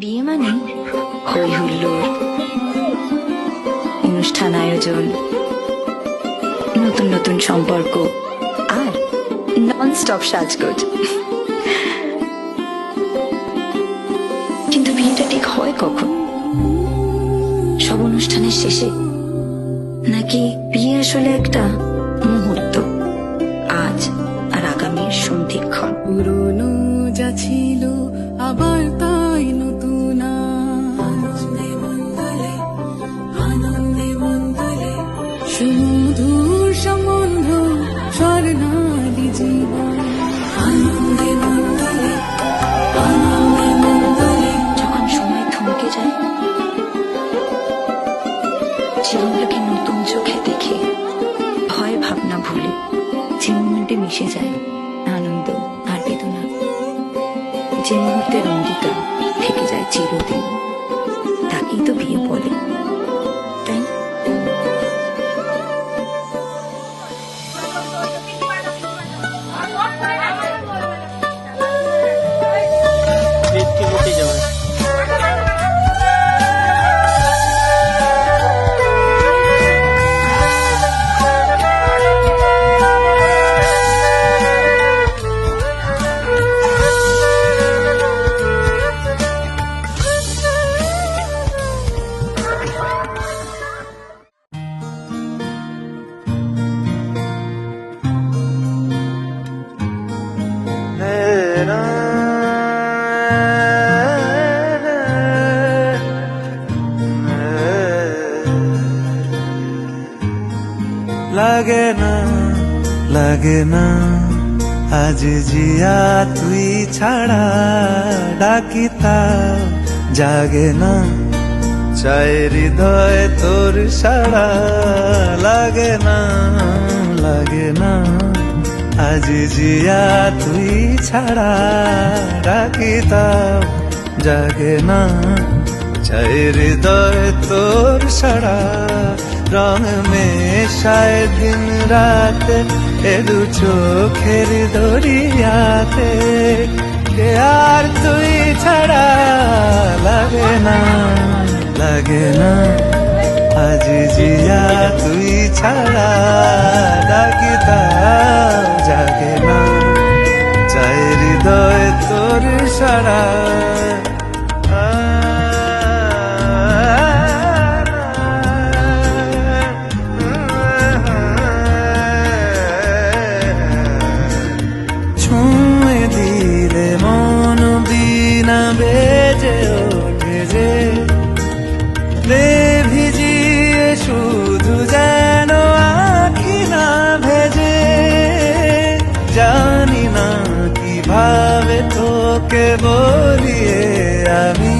বিয়ে মানে হই হুল্লোড়, অনুষ্ঠান আয়োজন, নতুন নতুন সম্পর্ক আর নন স্টপ সাজগোজ। কিন্তু বিয়েটা ঠিক হয় কখন? সব অনুষ্ঠানের শেষে, নাকি বিয়ে আসলে একটা মুহূর্ত, আজ আর আগামীর সন্ধিক্ষণ? পুরনো যা ছিল আবার তাই নতুন, আনন্দে মন্দলে সুমধুর সম্বন্ধ স্বর্ণালী জীবন। আনন্দে মন্দলে যখন সময় থমকে যায়, জীবনটাকে নতুন চোখে দেখে ভয় ভাবনা ভুলে যে মুহূর্তে মিশে যায় আনন্দ আর বেদনা, যে মুহূর্তের অঙ্গীকার থেকে যায় চিরদিন, তাকেই তো বিয়ে বলে, তাই না? লাগে না আজ জিয়া তুই ছাড়া, ডাকিতা জাগে না চায় হৃদয় তোর সাড়া। লাগে না আজ জিয়া তুই ছাড়া, ডাকিতা জাগে না চায় হৃদয় তোর সাড়া। রং মেশায় দিন রাত এ দু চোখের দরিয়াতে, কে আর তুই ছাড়া। লাগে না আজ জিয়া তুই ছাড়া, ডাকিতা জাগে না চাই হৃদয় তোর সারা। বেজে ওঠে যে ভিজিয়ে শুধু যেন আখি না ভেজে। জানি না কিভাবে তোকে বলিয়ে আমি,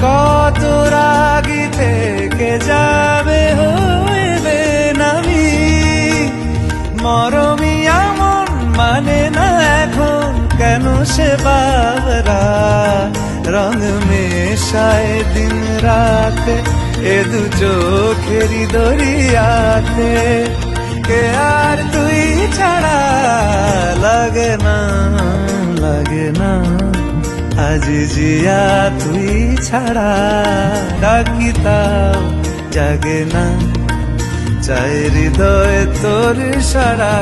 কত রাগি থেকে যাবে হইবে নামি। মরমি এমন মানে না এখন কেন সে বাবরা, রং মেশায় দিন রাতে এ দু চোখেরি দরিয়াতে, কে আর তুই ছাড়া। লাগে না আজ জিয়া তুই ছাড়া, ডাকিতাও জাগে না চাই হৃদয় তোর সারা।